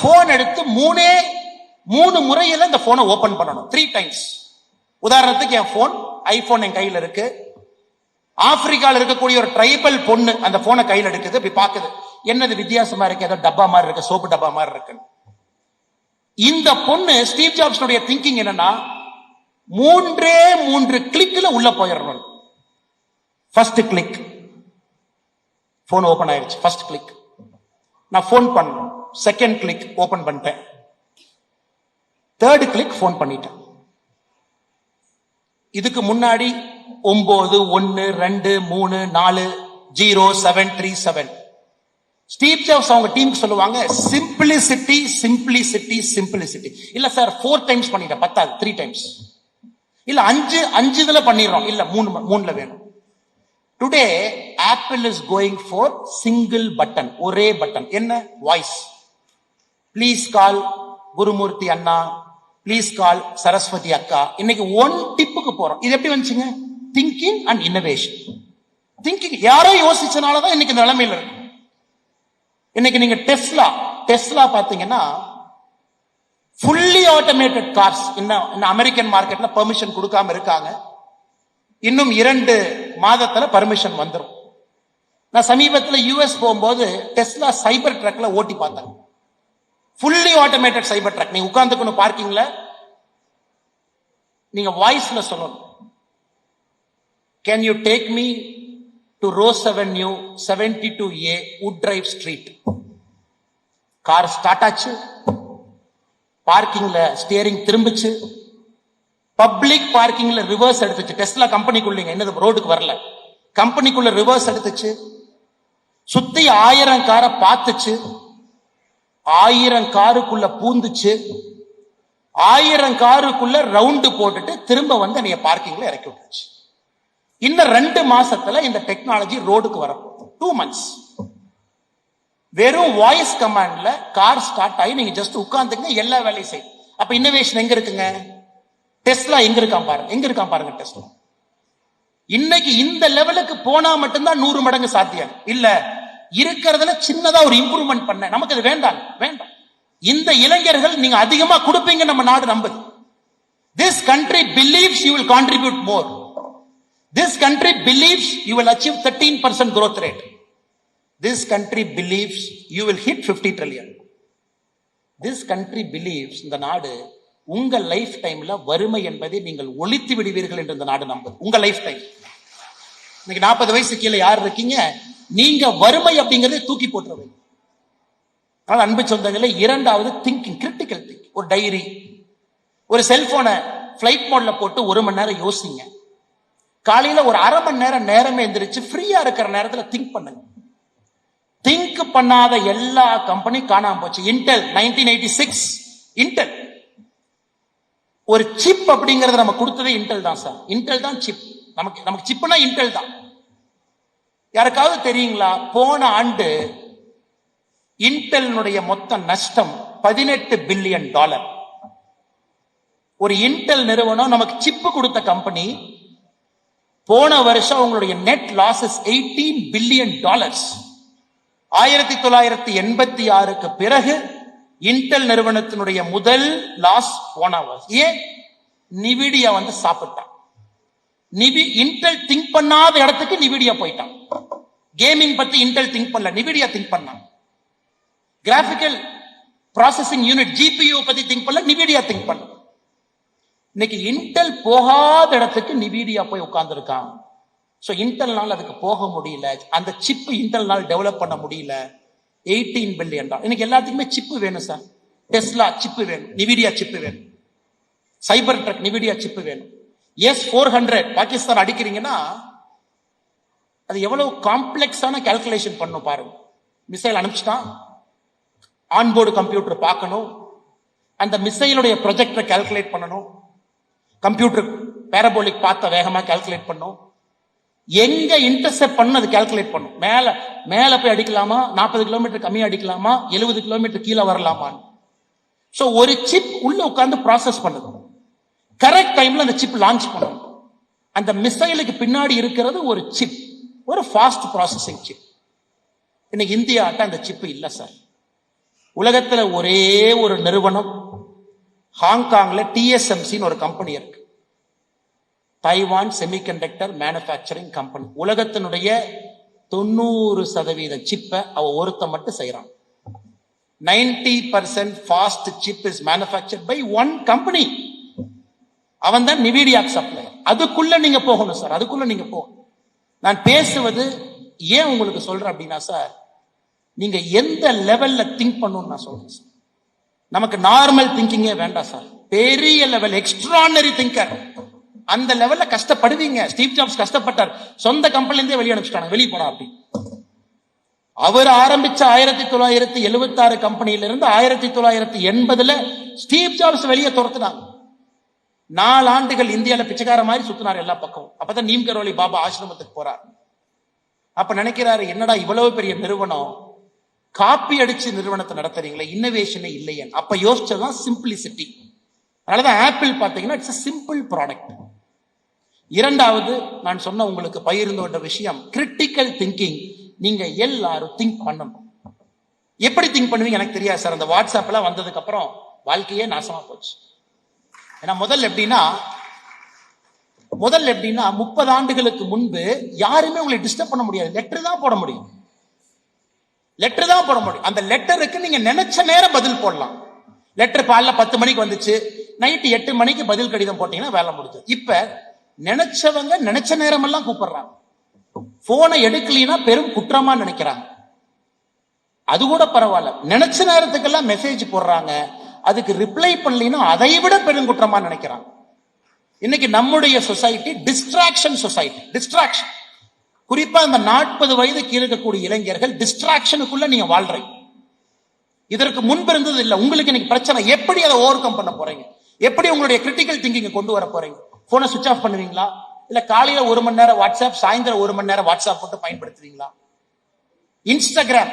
Phone எடுத்து மூணு முறையில இந்த போனை ஓபன் பண்ணணும், 3 டைம்ஸ். உதாரணத்துக்கு என் போன் ஐபோன் என் கையில இருக்கு. ஆப்பிரிக்கால இருக்கக்கூடிய ஒரு ட்ரைபல் பொண்ணு அந்த போனை கையில் எடுக்குது, இப்படி பாக்குது, என்னது வித்தியாசமா இருக்கு, ஏதோ டப்பா மாதிரி இருக்கு, சோப்பு டப்பா மாதிரி இருக்கு. இந்த பொண்ணு ஸ்டீவ் ஜாப்ஸ் திங்கிங் என்னன்னா, 3 கிளிக்ல உள்ள போயிடணும். ஃபர்ஸ்ட் கிளிக், போன் ஓபன் ஆயிடுச்சு. ஃபர்ஸ்ட் கிளிக், நான் போன் பண்ணேன். செகண்ட் கிளிக், ஓபன் பண்ணிட்டேன். தேர்ட் கிளிக், போன் பண்ணிட்டேன். இதுக்கு முன்னாடி 9 1 2 3 4 0 7 3 7. ஸ்டீவ் ஜாப்ஸ் அவங்க டீமுக்கு சொல்லுவாங்க, சிம்பிளிசிட்டி சிம்பிளிசிட்டி சிம்பிளிசிட்டி. இல்ல சார் 4 டைம்ஸ் பண்ணிட்டேன், பத்தாது, 3 டைம்ஸ். இல்ல 5 இதுல பண்ணிடுறோம், இல்ல 3ல வேணும். Today apple is going for single button, ஒரே பட்டன். என்ன? வாய்ஸ். ப்ளீஸ் கால் குருமூர்த்தி அண்ணா, ப்ளீஸ் கால் சரஸ்வதி அக்கா. இன்னைக்கு 1 டிப்புக்கு போறோம். இது எப்படி வந்துச்சுங்க? Thinking and innovation. திங்கிங் யாரோ யோசிச்சனாலதான் இன்னைக்கு இந்த நிலைமையில இருக்கு. இன்னைக்கு நீங்க டெஸ்லா பாத்தீங்கன்னா, ஃபுல்லி ஆட்டோமேட்டட் கார்ஸ் இன்னும் அமெரிக்கன் மார்க்கெட்ல பெர்மிஷன் கொடுக்காம இருக்காங்க. இன்னும் 2 மாதத்துல பர்மிஷன் வந்துடும். நான் சமீபத்தில் யூஎஸ் போகும்போது டெஸ்லா சைபர் ட்ரக்ல ஓட்டி பார்த்தேன். ஃபுல்லி ஆட்டோமேட்டட் சைபர் ட்ரக். நீங்க உட்கார்ந்துக்கணும் பார்க்கிங்ல, நீங்க வாய்ஸ்ல சொல்லணும், can you take me to rose avenue 72A would drive street. Car start ஆச்சு, பார்க்கிங்ல ஸ்டியரிங் திரும்பிச்சு, பப்ளிக் பார்க்கிங்ல ரிவர்ஸ் எடுத்துச்சு. டெஸ்லா கம்பெனிக்குள்ள என்னது ரோடுக்கு வரல, கம்பெனிக்குள்ள ரிவர்ஸ் எடுத்துச்சு. சுத்தி 1000 காரை பார்த்துச்சு, 1000 காருக்குள்ள பூந்துச்சு, 1000 காருக்குள்ள ரவுண்டு போட்டுட்டு திரும்ப வந்து என்னைய பார்க்கிங்ல இறக்கி விட்டுச்சு. இன்னும் 2 மாசத்துல இந்த டெக்னாலஜி ரோடுக்கு வரும். 2 months. வெறும் வாய்ஸ் கமாண்ட்ல கார் ஸ்டார்ட் ஆகி நீங்க ஜஸ்ட் உட்கார்ந்துங்க, எல்லா வேலையும் செய்யும். அப்ப இன்னோவேஷன் எங்க இருக்குங்க? டெஸ்லா எங்க இருக்கான் பாருங்க. டெஸ்லா இன்னைக்கு இந்த லெவலுக்கு போனா மட்டும்தான் 100 மடங்கு சாத்தியம். இல்ல இருக்கிறதுல சின்னதா ஒரு இம்ப்ரூவ்மெண்ட் பண்ண, நமக்கு அது வேண்டாம். இந்த இளைஞர்கள் நீங்க அதிகமா கொடுப்பீங்க, நம்ம நாடு நம்புது. This country believes you will contribute more. This country believes you will achieve 13% growth rate. This country believes you will hit 50 trillion. This country believes இந்த நாடு உங்க லைஃப் டைம்ல வறுமை என்பதை நீங்கள் ஒழித்து விடுவீர்கள் என்று இந்த நாடு நம்புது. உங்க லைஃப் டைம். இன்னைக்கு 40 வயசு கீழே யார் இருக்கீங்க, நீங்க வறுமை அப்படிங்கறதை தூக்கி போட்டுருவீங்க. ஆனால் அன்பு சொந்தங்களே, 2வது திங்கிங், கிரிட்டிக்கல் திங்கிங். ஒரு டைரி, ஒரு செல்போனை பிளைட் மோட்ல போட்டு 1 மணி நேரம் யோசிங்க. காலையில ஒரு 1/2 மணி நேரம் நேரமே எந்திரிச்சு ஃப்ரீயா இருக்கிற நேரத்துல திங்க் பண்ணுங்க. திங்க் பண்ணாத எல்லா கம்பெனி காணாம போச்சு. இன்டெல் 1986, இன்டெல் ஒரு சிப் அப்படிங்கறத நம்ம கொடுத்ததே இன்டெல் தான் சார். இன்டெல் தான் சிப். நமக்கு சிப்னா இன்டெல் தான். யாருக்காவது தெரியுங்களா, போன ஆண்டு இன்டெல்னுடைய மொத்த நஷ்டம் $18 பில்லியன். ஒரு இன்டெல் நிறுவனம் நமக்கு சிப்பு கொடுத்த கம்பெனி, போன வருஷம் அவங்களுடைய நெட் லாசஸ் $18 பில்லியன். 1986க்கு பிறகு இன்டெல் நிறுவனத்தினுடைய முதல் லாஸ் போன வருஷம். ஏன்? நிவிடியா வந்து சாப்பிட்டான். இன்டெல் திங்க் பண்ணாத இடத்துக்கு நிவிடியா போயிட்டான். கேமிங் பத்தி இன்டெல் திங்க் பண்ணல, நிவிடியா திங்க் பண்ணான். கிராபிக்கல் ப்ராசஸிங் யூனிட் ஜிபியூ பத்தி திங்க் பண்ணல, நிவிடியா திங்க் பண்ண. இன்னைக்கு இன்டெல் போகாத இடத்துக்கு நிவிடியா போய் உட்கார்ந்து இருக்கான். சோ இன்டெல்னால அதுக்கு போக முடியல, அந்த சிப் இன்டெல்னால டெவலப் பண்ண முடியல. $18 பில்லியன். இன்னைக்கு எல்லாத்துக்குமே சிப்பு வேணும் சார். டெஸ்லா சிப்பு வேணும், நிவிடியா சிப்பு வேணும், சைபர் ட்ரக் நிவிடியா சிப்பு வேணும். S-400 பாகிஸ்தான் அடிக்கிறீங்கன்னா அது எவ்வளவு காம்ப்ளெக்ஸான கால்குலேஷன் பண்ணும் பாருங்க. மிசைல் அனுப்பிச்சிட்டான், ஆன்போர்டு கம்ப்யூட்டர் பார்க்கணும், அந்த மிசைலுடைய ப்ரொஜெக்டரை கால்குலேட் பண்ணணும், கம்ப்யூட்டர் பேரபோலிக் பார்த்த வேகமா கால்குலேட் பண்ணும், எங்க இன்டர்செப்ட் பண்ணு அது கால்குலேட் பண்ணும். மேல போய் அடிக்கலாமா, 40 கிலோமீட்டர் கம்மியா அடிக்கலாமா, 70 கிலோமீட்டர் கீழே வரலாமா. சோ ஒரு சிப் உள்ள உட்கார்ந்து ப்ராசஸ் பண்ணுது. கரெக்ட் டைம்ல அந்த சிப் லான்ச் பண்ணணும். அந்த மிசைலுக்கு பின்னாடி இருக்கிறது ஒரு சிப், ஒரு ஃபாஸ்ட் ப்ராசஸிங் சிப். இன்னைக்கு இந்தியாட்ட அந்த சிப் இல்ல சார். உலகத்துல ஒரே ஒரு நிறுவனம் ஹாங்காங்ல TSMCன்னு ஒரு கம்பெனி இருக்கு, தைவான் செமிகண்டக்டர் மேனுஃபேக்சரிங் கம்பெனி. உலகத்தினுடைய 90% சிப்பை அவ ஒருத்த மட்டும் செய்யறான். 90% fast chip is manufactured by one company. அவன் தான் நிவிடியாக் சப்ளையர். அதுக்குள்ள நீங்க போகணும் சார், அதுக்குள்ள நீங்க போகணும். நான் பேசுவது ஏன் உங்களுக்கு சொல்றேன் அப்படின்னா சார், நீங்க எந்த லெவல்ல திங்க் பண்ணணும்னு நான் சொல்றேன் சார். நமக்கு நார்மல் திங்கிங்கே வேண்டாம் சார், பெரிய லெவல் எக்ஸ்ட்ரானரி திங்கர். அந்த லெவல்ல கஷ்டப்படுவீங்க. ஸ்டீவ் ஜாப்ஸ் கஷ்டப்பட்டார், சொந்த கம்பெனில இருந்தே வெளியே அனுப்பிச்சிட்டாங்க, வெளியே போனா அப்படி. அவர் ஆரம்பிச்ச 1976 கம்பெனியில இருந்து 1980 ஸ்டீவ் ஜாப்ஸ் வெளியே துரத்துனாங்க. 4 ஆண்டுகள் இந்தியால பிச்சைக்கார மாதிரி சுத்தினார் எல்லா பக்கமும். அப்பதான் நீம் கரோலி பாபா ஆசிரமத்துக்கு போறார். அப்ப நினைக்கிறாரு, என்னடா இவ்வளவு பெரிய நிறுவனம் காப்பி அடிச்சு நிறுவனத்தை நடத்துறீங்களே, இன்னோவேஷனே இல்லையே. அப்ப யோசிச்சதுதான் சிம்பிளிசிட்டி. அதனாலதான் ஆப்பிள் பாத்தீங்கன்னா இட்ஸ் சிம்பிள் ப்ராடக்ட். இரண்டாவது நான் சொன்ன உங்களுக்கு பகிர்ந்த விஷயம் கிரிட்டிக்கல் திங்கிங். நீங்க எல்லாரும் திங்க் பண்ணணும். எப்படி திங்க் பண்ணுவீங்க எனக்கு தெரியாது சார். அந்த வாட்ஸ்அப் எல்லாம் வந்ததுக்கு அப்புறம் வாழ்க்கையே நாசமா போச்சு. ஏன்னா முதல்ல எப்படின்னா 30 ஆண்டுகளுக்கு முன்பு யாருமே உங்களை டிஸ்டர்ப் பண்ண முடியாது. லெட்டர் தான் போட முடியும், லெட்டர் தான் போட முடியும். அந்த லெட்டருக்கு நீங்க நினைச்ச நேரம் பதில் போடலாம். லெட்டர் காலைல 10 மணிக்கு வந்துச்சு, நைட்டு 8 மணிக்கு பதில் கடிதம் போட்டீங்கன்னா வேலை முடிஞ்சது. இப்ப நினைச்சவங்க நினைச்ச நேரம் எல்லாம் கூப்பிடுறாங்க. போனை எடுக்கலனா பெரும் குற்றமா நினைக்கிறாங்க. அது கூட பரவாயில்ல, நினைச்ச நேரத்துக்கெல்லாம் மெசேஜ் போடுறாங்க, அதுக்கு ரிப்ளை பண்ணலனா அதை விட பெரும் குற்றமா நினைக்கிறாங்க. இன்னைக்கு நம்முடைய சொசைட்டி டிஸ்ட்ராக்ஷன் சொசைட்டி. டிஸ்ட்ராக்ஷன், குறிப்பா இந்த 40 வயதுக்கு இருக்கக்கூடிய இளைஞர்கள் டிஸ்ட்ராக்ஷனுக்குள்ள நீங்க வாழ்றீங்க. இதற்கு முன்பு இருந்தது இல்ல. உங்களுக்கு இன்னைக்கு பிரச்சனை, எப்படி அதை ஓவர் கம் பண்ண போறீங்க? எப்படி உங்களுடைய கிரிட்டிக்கல் திங்கிங் கொண்டு வர போறீங்க? போனை சுவிட்ச் ஆஃப் பண்ணுவீங்களா? இல்ல காலையில 1 மணி நேரம் வாட்ஸ்அப், சாயந்தரம் 1 மணி நேரம் வாட்ஸ்அப் போட்டு பயன்படுத்துவீங்களா? இன்ஸ்டாகிராம்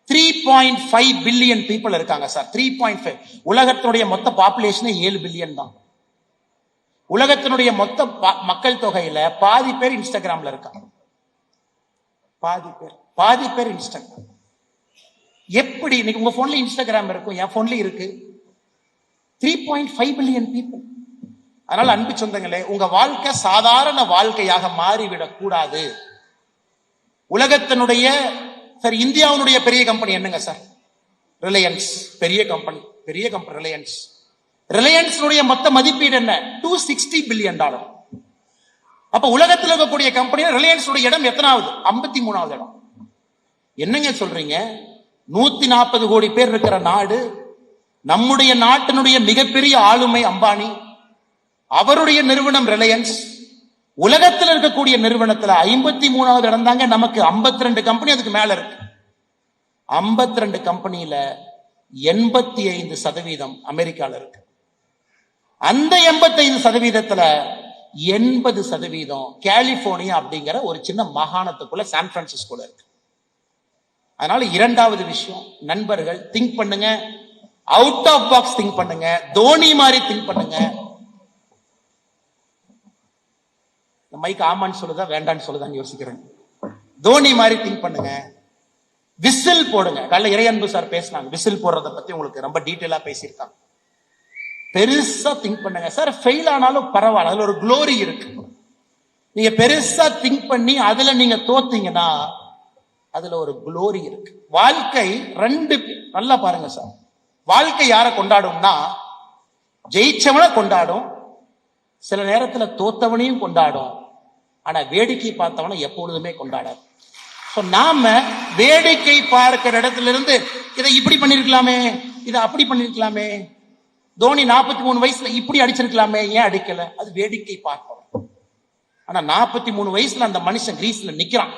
3.5 பில்லியன் பீப்புள் இருக்காங்க சார். 3.5. உலகத்தினுடைய மொத்த பாப்புலேஷனே 7 பில்லியன் தான். உலகத்தினுடைய மொத்த மக்கள் தொகையில பாதி பேர் இன்ஸ்டாகிராம்ல இருக்காங்க. பாதி பேர் இன்ஸ்டாகிராம். எப்படி இன்னைக்கு உங்க போன்ல இன்ஸ்டாகிராம் இருக்கும், என் போன்ல இருக்கு. 3.5 பில்லியன் பீப்புள். அதனால அன்பு சொந்தங்களே, உங்க வாழ்க்கை சாதாரண வாழ்க்கையாக மாறிவிடக் கூடாது. உலகத்தினுடைய சார், இந்தியாவுடைய பெரிய கம்பெனி என்னங்க சார்? ரிலையன்ஸ். பெரிய கம்பெனி ரிலையன்ஸ். ரிலையன்ஸ் மொத்த மதிப்பீடு என்ன? $260 பில்லியன். அப்ப உலகத்தில் இருக்கக்கூடிய கம்பெனி ரிலையன்ஸ் இடம் எத்தனாவது? 53வது இடம். என்னங்க சொல்றீங்க? 140 கோடி பேர் இருக்கிற நாடு. நம்முடைய நாட்டினுடைய மிகப்பெரிய ஆளுமை அம்பானி, அவருடைய நிறுவனம் ரிலையன்ஸ். உலகத்தில் இருக்கக்கூடிய நிறுவனத்துல 53வது இடம் தாங்க. நமக்கு 52 கம்பெனி அதுக்கு மேல இருக்கு. 52 கம்பெனியில 85% அமெரிக்கால இருக்கு. அந்த 85%த்துல 80% கலிபோர்னியா அப்படிங்கிற ஒரு சின்ன மாகாணத்துக்குள்ள சான் பிரான்சிஸ்கோல இருக்கு. அதனால இரண்டாவது விஷயம், நண்பர்கள் திங்க் பண்ணுங்க, அவுட் ஆஃப் பாக்ஸ் திங்க் பண்ணுங்க, தோனி மாதிரி திங்க் பண்ணுங்க. மைக் ஆமான்னு சொல்லுதா வேண்டான்னு சொல்லுதான்னு யோசிக்கிறேன். தோனி மாதிரி திங்க் பண்ணுங்க, விசில் போடுங்க. காலைல இறையன்பு சார் பேசினாங்க, விசில் போடுறத பத்தி உங்களுக்கு ரொம்ப டீட்டெயிலா பேசியிருக்காங்க. பெருசா திங்க் பண்ணுங்க சார். ஃபெயில் ஆனாலும் பரவாயில்ல, அதுல ஒரு குளோரி இருக்கு. நீங்க பெருசா திங்க் பண்ணி அதுல நீங்க தோத்தீங்கன்னா அதுல ஒரு குளோரி இருக்கு. வாழ்க்கை நல்லா பாருங்க சார். வாழ்க்கை யாரை கொண்டாடும்னா, ஜெயிச்சவனை கொண்டாடும், சில நேரத்துல தோத்தவனையும் கொண்டாடும். ஆனா வேடிக்கை பார்த்தவனை எப்பொழுதுமே கொண்டாடாது. நாம வேடிக்கை பார்க்கிற இடத்துல இருந்து இதை இப்படி பண்ணிருக்கலாமே, இதை அப்படி பண்ணிருக்கலாமே, தோனி 43 வயசுல இப்படி அடிச்சிருக்கலாமே, ஏன் அடிக்கல, அது வேடிக்கை பார்ப்பவன். ஆனா 43 வயசுல அந்த மனுஷன் கிரீஸ்ல நிக்கிறான்.